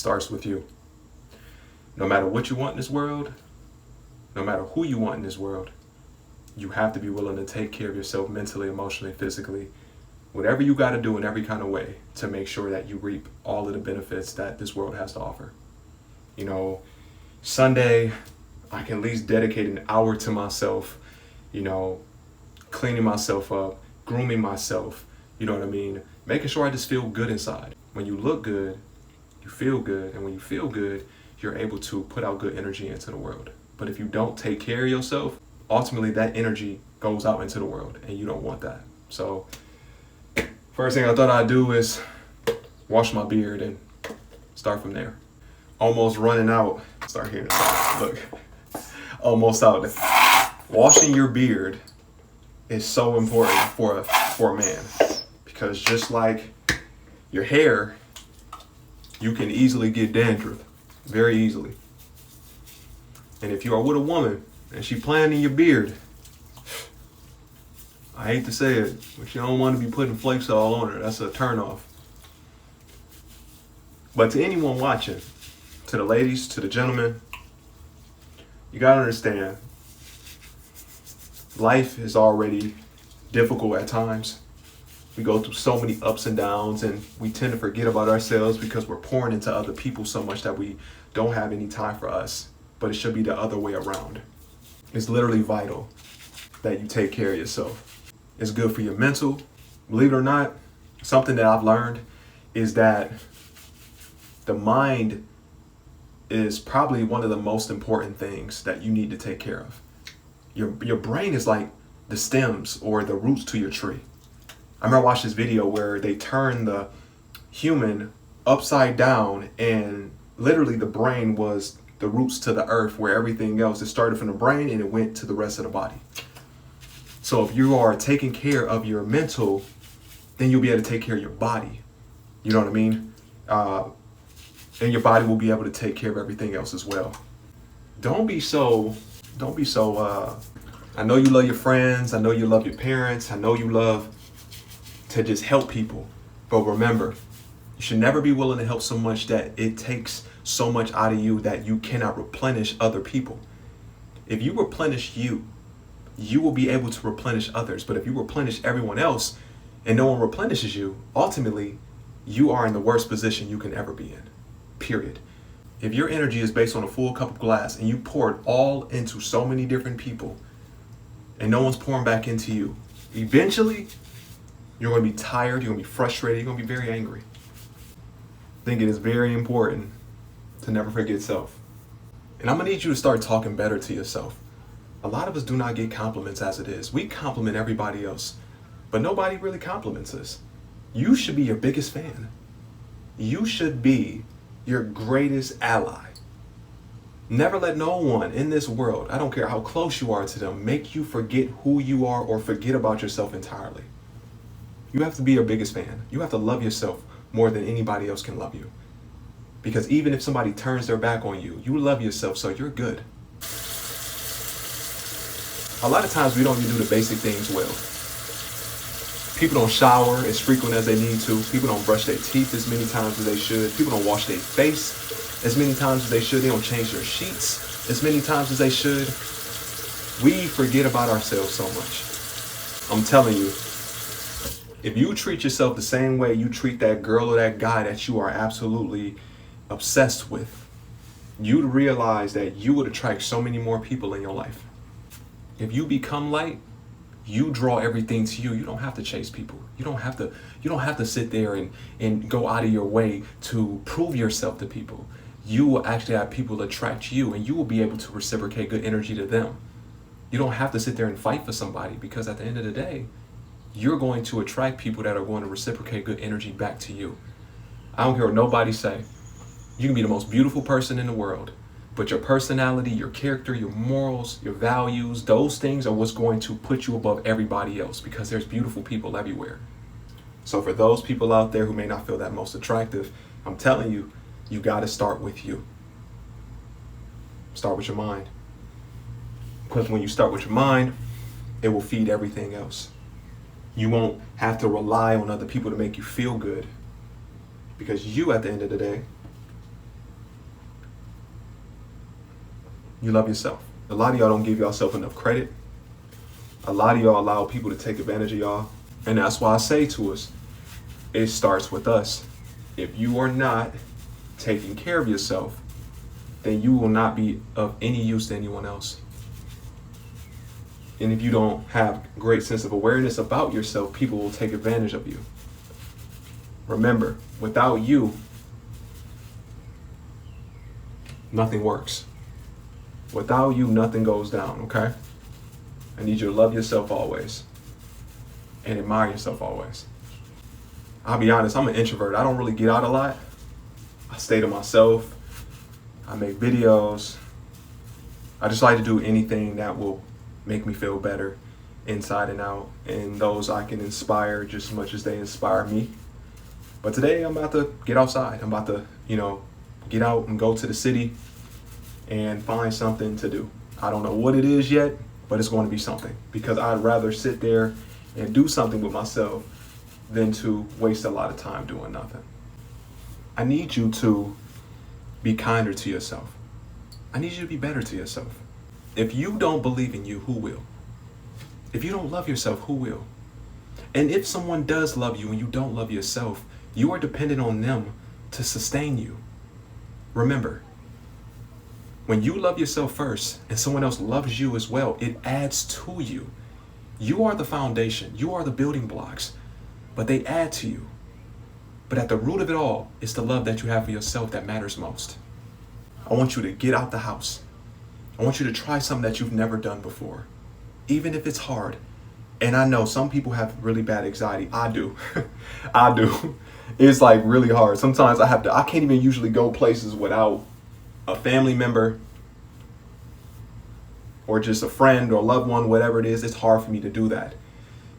starts with you. No matter what you want in this world, no matter who you want in this world, you have to be willing to take care of yourself mentally, emotionally, physically, whatever you got to do in every kind of way to make sure that you reap all of the benefits that this world has to offer. You know, Sunday, I can at least dedicate an hour to myself, cleaning myself up, grooming myself, you know what I mean? Making sure I just feel good inside. When you look good, you feel good. And when you feel good, you're able to put out good energy into the world. But if you don't take care of yourself, ultimately that energy goes out into the world and you don't want that. So first thing I thought I'd do is wash my beard and start from there. Almost running out. Start here. Look, almost out. Washing your beard is so important for a man, because just like your hair, you can easily get dandruff, very easily. And if you are with a woman and she playing in your beard, I hate to say it, but you don't want to be putting flakes all on her. That's a turnoff. But to anyone watching, to the ladies, to the gentlemen, you gotta understand, life is already difficult at times. We go through so many ups and downs, and we tend to forget about ourselves because we're pouring into other people so much that we don't have any time for us. But it should be the other way around. It's literally vital that you take care of yourself. It's good for your mental. Believe it or not, something that I've learned is that the mind is probably one of the most important things that you need to take care of. Your brain is like the stems or the roots to your tree. I remember I watched this video where they turned the human upside down, and literally the brain was the roots to the earth, where everything else, it started from the brain and it went to the rest of the body. So if you are taking care of your mental, then you'll be able to take care of your body. You know what I mean? And your body will be able to take care of everything else as well. Don't be so, I know you love your friends. I know you love your parents. I know you love to just help people. But remember, you should never be willing to help so much that it takes so much out of you that you cannot replenish other people. If you replenish you will be able to replenish others. But if you replenish everyone else and no one replenishes you, ultimately, you are in the worst position you can ever be in, period. If your energy is based on a full cup of glass and you pour it all into so many different people and no one's pouring back into you, eventually, you're going to be tired, you're going to be frustrated, you're going to be very angry. I think it is very important to never forget self. And I'm going to need you to start talking better to yourself. A lot of us do not get compliments as it is. We compliment everybody else, but nobody really compliments us. You should be your biggest fan. You should be your greatest ally. Never let no one in this world, I don't care how close you are to them, make you forget who you are or forget about yourself entirely. You have to be your biggest fan. You have to love yourself more than anybody else can love you. Because even if somebody turns their back on you, you love yourself, so you're good. A lot of times we don't even do the basic things well. People don't shower as frequent as they need to. People don't brush their teeth as many times as they should. People don't wash their face as many times as they should. They don't change their sheets as many times as they should. We forget about ourselves so much. I'm telling you, if you treat yourself the same way you treat that girl or that guy that you are absolutely obsessed with, you'd realize that you would attract so many more people in your life. If you become light, you draw everything to you. You don't have to chase people. You don't have to sit there and go out of your way to prove yourself to people. You will actually have people attract you, and you will be able to reciprocate good energy to them. You don't have to sit there and fight for somebody, because at the end of the day, you're going to attract people that are going to reciprocate good energy back to you. I don't care what nobody say. You can be the most beautiful person in the world, but your personality, your character, your morals, your values, those things are what's going to put you above everybody else, because there's beautiful people everywhere. So for those people out there who may not feel that most attractive, I'm telling you, you got to start with you. Start with your mind. Because when you start with your mind, it will feed everything else. You won't have to rely on other people to make you feel good, because you, at the end of the day, You love yourself. A lot of y'all don't give yourself enough credit. A lot of y'all allow people to take advantage of y'all. And that's why I say to us, it starts with us. If you are not taking care of yourself, then you will not be of any use to anyone else. And if you don't have great sense of awareness about yourself, people will take advantage of you. Remember, without you, nothing works. Without you, nothing goes down, okay? I need you to love yourself always and admire yourself always. I'll be honest, I'm an introvert. I don't really get out a lot. I stay to myself. I make videos. I just like to do anything that will make me feel better inside and out, and those I can inspire just as much as they inspire me. But today I'm about to get outside. I'm about to, get out and go to the city and find something to do. I don't know what it is yet, but it's going to be something, because I'd rather sit there and do something with myself than to waste a lot of time doing nothing. I need you to be kinder to yourself. I need you to be better to yourself. If you don't believe in you, who will? If you don't love yourself, who will? And if someone does love you and you don't love yourself, you are dependent on them to sustain you. Remember, when you love yourself first and someone else loves you as well, it adds to you. You are the foundation. You are the building blocks, but they add to you. But at the root of it all is the love that you have for yourself that matters most. I want you to get out the house. I want you to try something that you've never done before, even if it's hard. And I know some people have really bad anxiety. I do. I do. It's like really hard. Sometimes I can't even usually go places without a family member or just a friend or a loved one, whatever it is. It's hard for me to do that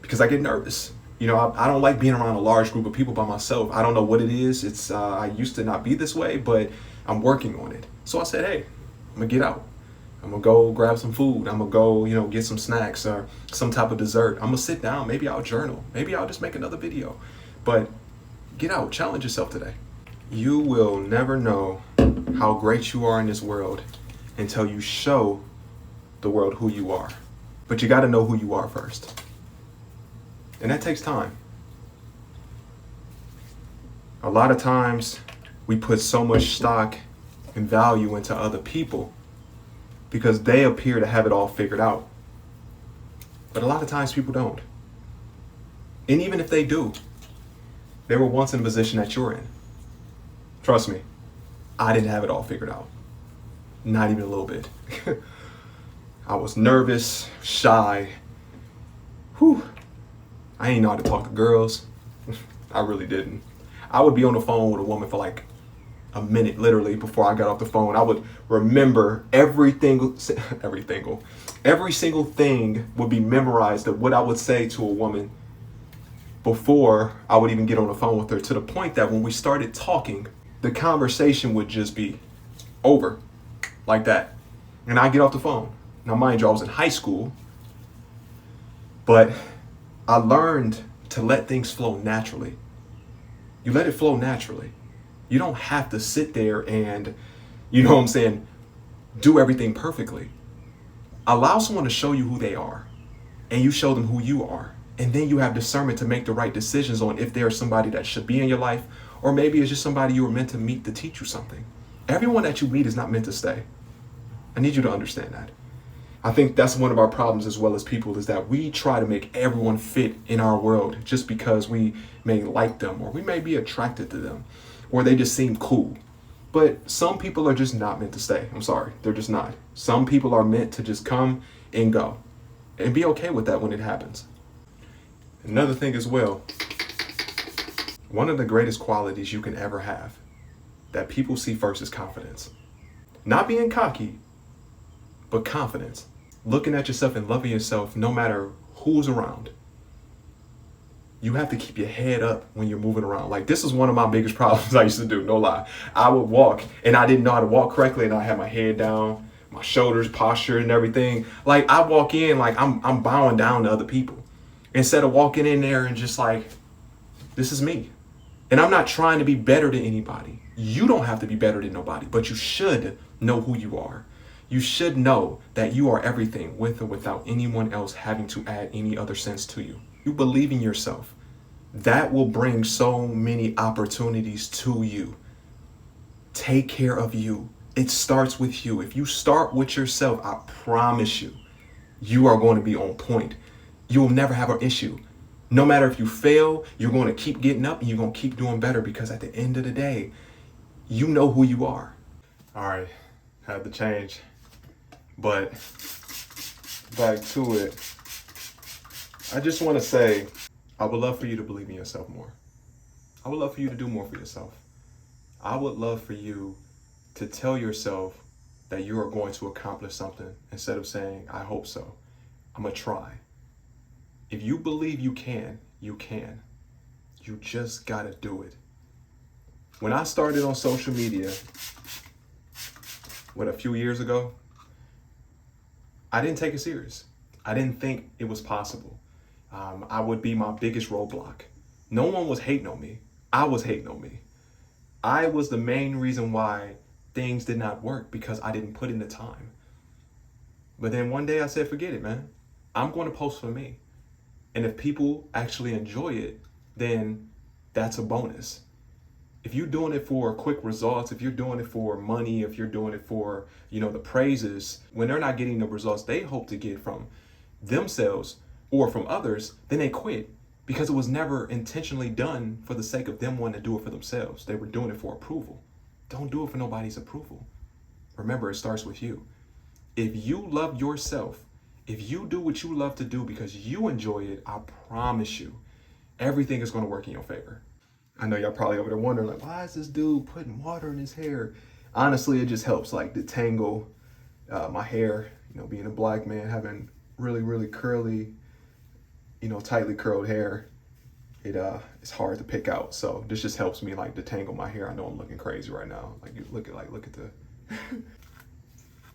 because I get nervous. I don't like being around a large group of people by myself. I don't know what it is. I used to not be this way, but I'm working on it. So I said, hey, I'm gonna get out. I'm gonna go grab some food. I'm gonna go, get some snacks or some type of dessert. I'm gonna sit down. Maybe I'll journal. Maybe I'll just make another video. But get out, challenge yourself today. You will never know how great you are in this world until you show the world who you are. But you gotta know who you are first. And that takes time. A lot of times we put so much stock and value into other people because they appear to have it all figured out. But a lot of times people don't. And even if they do, they were once in a position that you're in. Trust me, I didn't have it all figured out. Not even a little bit. I was nervous, shy. I didn't know how to talk to girls. I really didn't. I would be on the phone with a woman for like a minute, literally, before I got off the phone. I would remember every single thing would be memorized of what I would say to a woman before I would even get on the phone with her, to the point that when we started talking, the conversation would just be over like that. And I get off the phone. Now, mind you, I was in high school, but I learned to let things flow naturally. You let it flow naturally. You don't have to sit there and, do everything perfectly. Allow someone to show you who they are, and you show them who you are. And then you have discernment to make the right decisions on if there's somebody that should be in your life, or maybe it's just somebody you were meant to meet to teach you something. Everyone that you meet is not meant to stay. I need you to understand that. I think that's one of our problems as well as people, is that we try to make everyone fit in our world just because we may like them, or we may be attracted to them, or they just seem cool. But some people are just not meant to stay. I'm sorry, they're just not. Some people are meant to just come and go, and be okay with that when it happens. Another thing as well, one of the greatest qualities you can ever have that people see first is confidence. Not being cocky, but confidence. Looking at yourself and loving yourself no matter who's around. You have to keep your head up when you're moving around. Like, this is one of my biggest problems I used to do, no lie. I would walk and I didn't know how to walk correctly, and I had my head down, my shoulders, posture and everything. Like, I walk in like I'm bowing down to other people, instead of walking in there and just like, this is me. And I'm not trying to be better than anybody. You don't have to be better than nobody, but you should know who you are. You should know that you are everything with or without anyone else having to add any other sense to you. You believe in yourself. That will bring so many opportunities to you. Take care of you. It starts with you. If you start with yourself, I promise you, you are going to be on point. You'll never have an issue. No matter if you fail, you're going to keep getting up and you're going to keep doing better, because at the end of the day, you know who you are. All right, had to change. But back to it. I just want to say, I would love for you to believe in yourself more. I would love for you to do more for yourself. I would love for you to tell yourself that you are going to accomplish something instead of saying, I hope so. I'm going to try. If you believe you can, you can. You just got to do it. When I started on social media, a few years ago, I didn't take it serious. I didn't think it was possible. I would be my biggest roadblock. No one was hating on me. I was hating on me. I was the main reason why things did not work, because I didn't put in the time. But then one day I said, forget it, man. I'm going to post for me. And if people actually enjoy it, then that's a bonus. If you're doing it for quick results, if you're doing it for money, if you're doing it for, the praises, when they're not getting the results they hope to get from themselves or from others, then they quit, because it was never intentionally done for the sake of them wanting to do it for themselves. They were doing it for approval. Don't do it for nobody's approval. Remember, it starts with you. If you love yourself, if you do what you love to do because you enjoy it, I promise you, everything is going to work in your favor. I know y'all probably over there wondering, like, why is this dude putting water in his hair? Honestly, it just helps, like, detangle my hair. Being a black man, having really, really curly, tightly curled hair, it's hard to pick out. So this just helps me, like, detangle my hair. I know I'm looking crazy right now. Like, you look at the.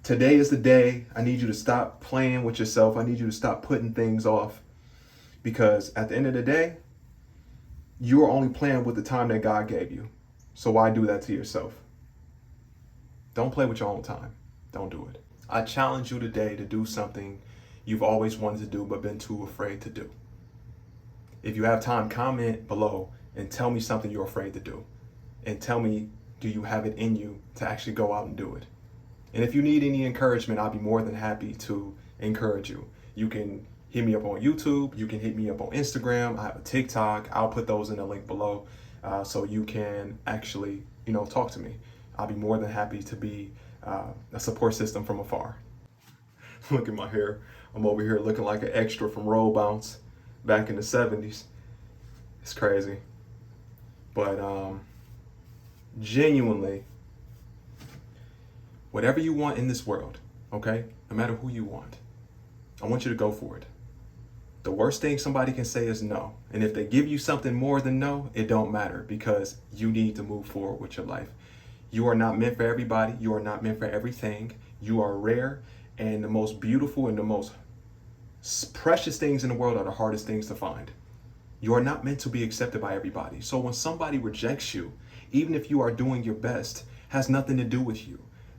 Today is the day. I need you to stop playing with yourself. I need you to stop putting things off, because at the end of the day, you are only playing with the time that God gave you. So why do that to yourself? Don't play with your own time. Don't do it. I challenge you today to do something you've always wanted to do but been too afraid to do. If you have time, comment below and tell me something you're afraid to do. And tell me, do you have it in you to actually go out and do it? And if you need any encouragement, I'll be more than happy to encourage you. You can hit me up on YouTube. You can hit me up on Instagram. I have a TikTok. I'll put those in the link below, so you can actually, talk to me. I'll be more than happy to be a support system from afar. Look at my hair. I'm over here looking like an extra from Roll Bounce back in the 70s. It's crazy. But genuinely, whatever you want in this world, okay? No matter who you want, I want you to go for it. The worst thing somebody can say is no. And if they give you something more than no, it don't matter, because you need to move forward with your life. You are not meant for everybody. You are not meant for everything. You are rare, and the most beautiful and the most precious things in the world are the hardest things to find. You are not meant to be accepted by everybody. So when somebody rejects you, even if you are doing your best, has nothing to do with you.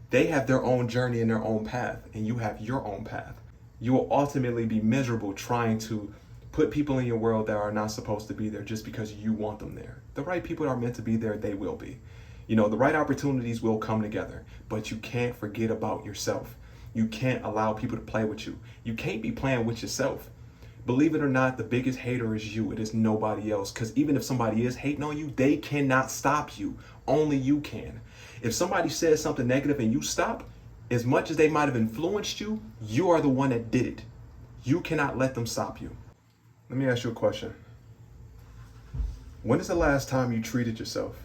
They have their own journey and their own path, and you have your own path. You will ultimately be miserable trying to put people in your world that are not supposed to be there just because you want them there. The right people that are meant to be there, they will be. The right opportunities will come together, but you can't forget about yourself. You can't allow people to play with you. You can't be playing with yourself. Believe it or not, the biggest hater is you. It is nobody else. Because even if somebody is hating on you, they cannot stop you. Only you can. If somebody says something negative and you stop, as much as they might have influenced you, you are the one that did it. You cannot let them stop you. Let me ask you a question. When is the last time you treated yourself?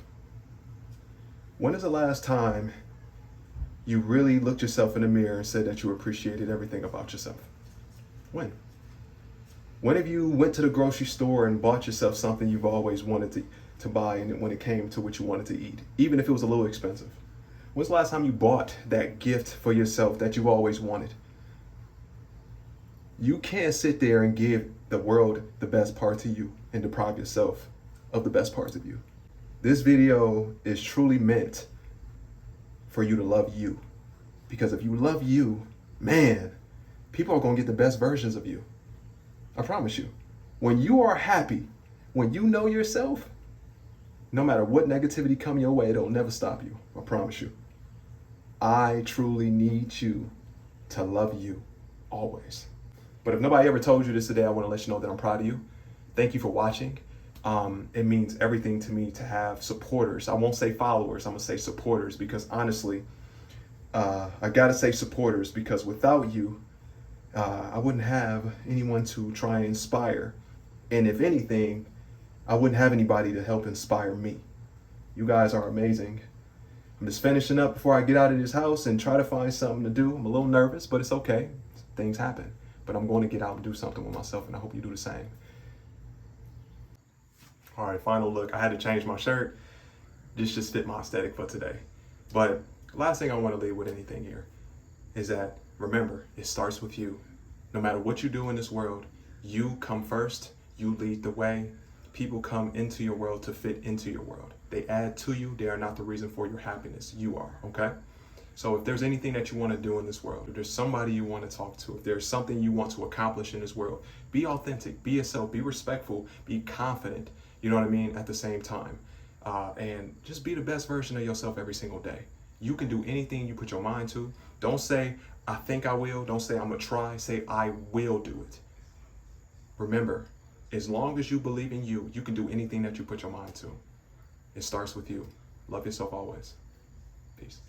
When is the last time you really looked yourself in the mirror and said that you appreciated everything about yourself? When? When have you went to the grocery store and bought yourself something you've always wanted to buy, and when it came to what you wanted to eat, even if it was a little expensive? When's the last time you bought that gift for yourself that you always wanted? You can't sit there and give the world the best parts of you and deprive yourself of the best parts of you. This video is truly meant for you to love you, Because if you love you, man, people are going to get the best versions of you. I promise you. When you are happy, when you know yourself, no matter what negativity come your way, it'll never stop you. I promise you. I truly need you to love you always. But if nobody ever told you this today, I want to let you know that I'm proud of you. Thank you for watching. It means everything to me to have supporters. I won't say followers, I'm going to say supporters, because honestly, I got to say supporters, because without you, I wouldn't have anyone to try and inspire. And if anything, I wouldn't have anybody to help inspire me. You guys are amazing. I'm just finishing up before I get out of this house and try to find something to do. I'm a little nervous, but it's okay. Things happen. But I'm going to get out and do something with myself, and I hope you do the same. All right, final look. I had to change my shirt. This just fit my aesthetic for today. But last thing I want to leave with anything here is that, remember, it starts with you. No matter what you do in this world, you come first, you lead the way. People come into your world to fit into your world. They add to you. They are not the reason for your happiness. You are, okay? So if there's anything that you want to do in this world, if there's somebody you want to talk to, if there's something you want to accomplish in this world, be authentic, be yourself, be respectful, be confident, you know what I mean, at the same time. And just be the best version of yourself every single day. You can do anything you put your mind to. Don't say, I think I will. Don't say, I'm going to try. Say, I will do it. Remember, as long as you believe in you, you can do anything that you put your mind to. It starts with you. Love yourself always. Peace.